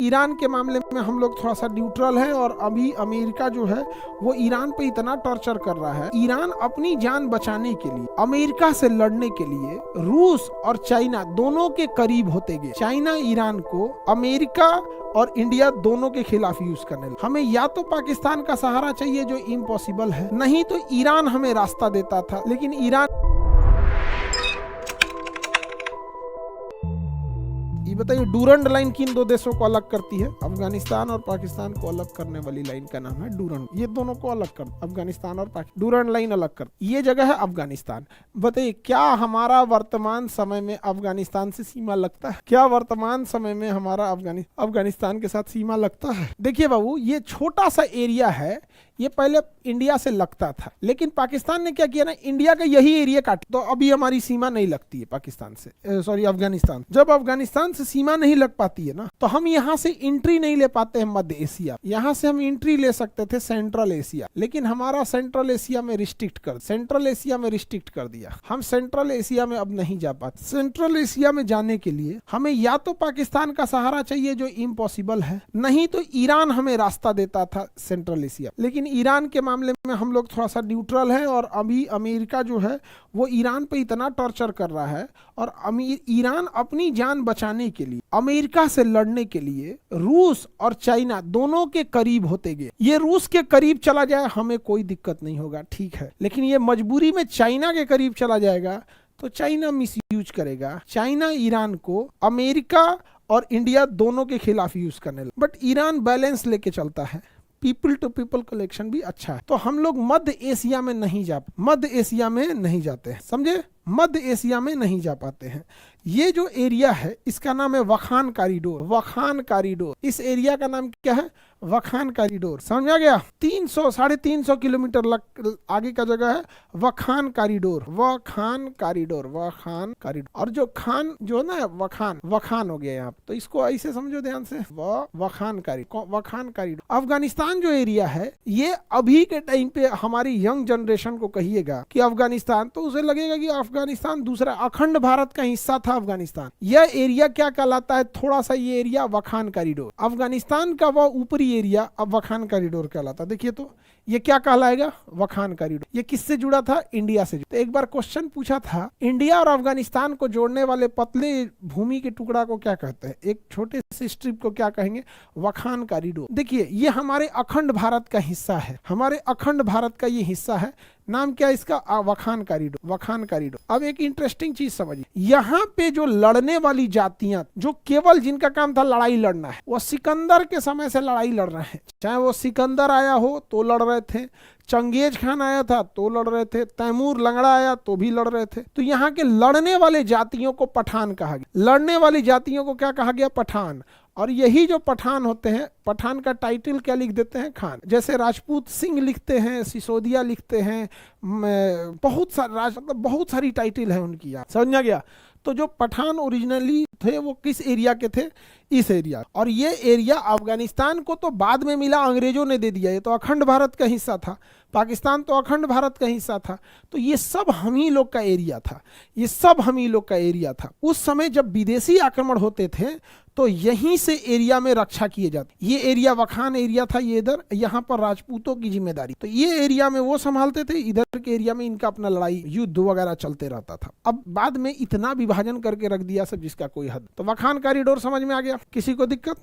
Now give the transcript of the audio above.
Iran के मामले में हम लोग थोड़ा सा न्यूट्रल है और अभी अमेरिका जो है वो ईरान पे इतना टॉर्चर कर रहा है। ईरान अपनी जान बचाने के लिए अमेरिका से लड़ने के लिए रूस और चाइना दोनों के करीब होते गए। चाइना ईरान को अमेरिका और इंडिया दोनों के खिलाफ यूज करने लगा। हमें या तो पाकिस्तान का सहारा चाहिए जो इम्पॉसिबल है, नहीं तो ईरान हमें रास्ता देता था, लेकिन ईरान। ये बताइए डूरंड लाइन किन दो देशों को अलग करती है? अफगानिस्तान और पाकिस्तान को अलग करने वाली लाइन का नाम है डूरंड। ये दोनों को अलग कर, अफगानिस्तान और पाकिस्तान, डूरंड लाइन अलग कर। ये जगह है अफगानिस्तान। बताइए क्या हमारा वर्तमान समय में अफगानिस्तान से सीमा लगता है? क्या वर्तमान समय में हमारा अफगानिस्तान के साथ सीमा लगता है? देखिए बाबू, ये छोटा सा एरिया है, ये पहले इंडिया से लगता था, लेकिन पाकिस्तान ने क्या किया ना, इंडिया का यही एरिया काट, तो अभी हमारी सीमा नहीं लगती है पाकिस्तान से, सॉरी अफगानिस्तान। जब अफगानिस्तान से सीमा नहीं लग पाती है ना, तो हम यहाँ से एंट्री नहीं ले पाते हैं मध्य एशिया। यहाँ से हम एंट्री ले सकते थे सेंट्रल एशिया, लेकिन हमारा सेंट्रल एशिया में रिस्ट्रिक्ट कर दिया। हम सेंट्रल एशिया में अब नहीं जा पाते। सेंट्रल एशिया में जाने के लिए हमें या तो पाकिस्तान का सहारा चाहिए जो इम्पॉसिबल है, नहीं तो ईरान हमें रास्ता देता था सेंट्रल एशिया। लेकिन ईरान के मामले में हम लोग थोड़ा सा न्यूट्रल है और अभी अमेरिका जो है वो ईरान पे इतना टॉर्चर कर रहा है और ईरान अपनी जान बचाने के लिए अमेरिका से लड़ने के लिए रूस और चाइना दोनों के करीब होते गए। ये रूस के करीब चला जाए हमें कोई दिक्कत नहीं होगा, ठीक है, लेकिन ये मजबूरी में चाइना के करीब चला जाएगा तो चाइना मिसयूज करेगा। चाइना ईरान को अमेरिका और इंडिया दोनों के खिलाफ यूज करने लगा, बट ईरान बैलेंस लेके चलता है। पीपल टू पीपल कलेक्शन भी अच्छा है। तो हम लोग मध्य एशिया में नहीं जाते हैं, समझे? मध्य एशिया में नहीं जा पाते हैं। ये जो एरिया है इसका नाम है वखान कॉरिडोर। इस एरिया का नाम क्या है? वखान कॉरिडोर। समझ आ गया? 300-350 किलोमीटर आगे का जगह है वखान कॉरिडोर। और जो खान जो है ना, वखान हो गया यहाँ, तो इसको ऐसे समझो ध्यान से, वखान कॉरिडोर। अफगानिस्तान जो एरिया है, ये अभी के टाइम पे हमारी यंग जनरेशन को कहिएगा कि अफगानिस्तान, तो उसे लगेगा कि अफगानिस्तान दूसरा अखंड भारत का हिस्सा था अफगानिस्तान। यह एरिया क्या कहलाता है? थोड़ा सा ये एरिया वखान कॉरिडोर। अफगानिस्तान का वो ऊपरी एरिया अब वखान कॉरिडोर कहलाता। देखिए तो ये क्या कहलाएगा? वखान कॉरिडोर। ये किससे जुड़ा था? इंडिया से। तो एक बार क्वेश्चन पूछा था, इंडिया और अफगानिस्तान को जोड़ने वाले पतले भूमि के टुकड़ा को क्या कहते हैं? एक छोटे से स्ट्रिप को क्या कहेंगे? वखान कॉरिडोर। देखिए ये हमारे अखंड भारत का हिस्सा है, हमारे अखंड भारत का ये हिस्सा है। नाम क्या है इसका? वखान कॉरिडोर। अब एक इंटरेस्टिंग चीज समझिए, यहाँ पे जो लड़ने वाली जातियां, जो केवल जिनका काम था लड़ाई लड़ना है, वो सिकंदर के समय से लड़ाई लड़ रहे हैं। चाहे वो सिकंदर आया हो तो लड़ रहे थे, चंगेज खान आया था तो लड़ रहे थे, तैमूर लंगड़ा आया तो भी लड़ रहे थे। तो यहाँ के लड़ने वाले जातियों को पठान कहा गया। लड़ने वाली जातियों को क्या कहा गया? पठान। और यही जो पठान होते हैं, पठान का टाइटल क्या लिख देते हैं? खान। जैसे राजपूत सिंह लिखते हैं, सिसोदिया लिखते हैं, बहुत सारी टाइटल है उनकी, यार समझ गया? तो जो पठान ओरिजिनली थे वो किस एरिया के थे? इस एरिया। और ये एरिया अफगानिस्तान को तो बाद में मिला, अंग्रेजों ने दे दिया। ये तो अखंड भारत का हिस्सा था, पाकिस्तान तो अखंड भारत का हिस्सा था। तो ये सब हम ही लोग का एरिया था। उस समय जब विदेशी आक्रमण होते थे तो यहीं से एरिया में रक्षा किए जाते। ये एरिया वखान एरिया था, ये इधर, यहाँ पर राजपूतों की जिम्मेदारी। तो ये एरिया में वो संभालते थे, इधर के एरिया में इनका अपना लड़ाई युद्ध वगैरह चलते रहता था। अब बाद में इतना विभाजन करके रख दिया सब जिसका कोई हद। तो वखान कॉरिडोर समझ में आ गया? किसी को दिक्कत?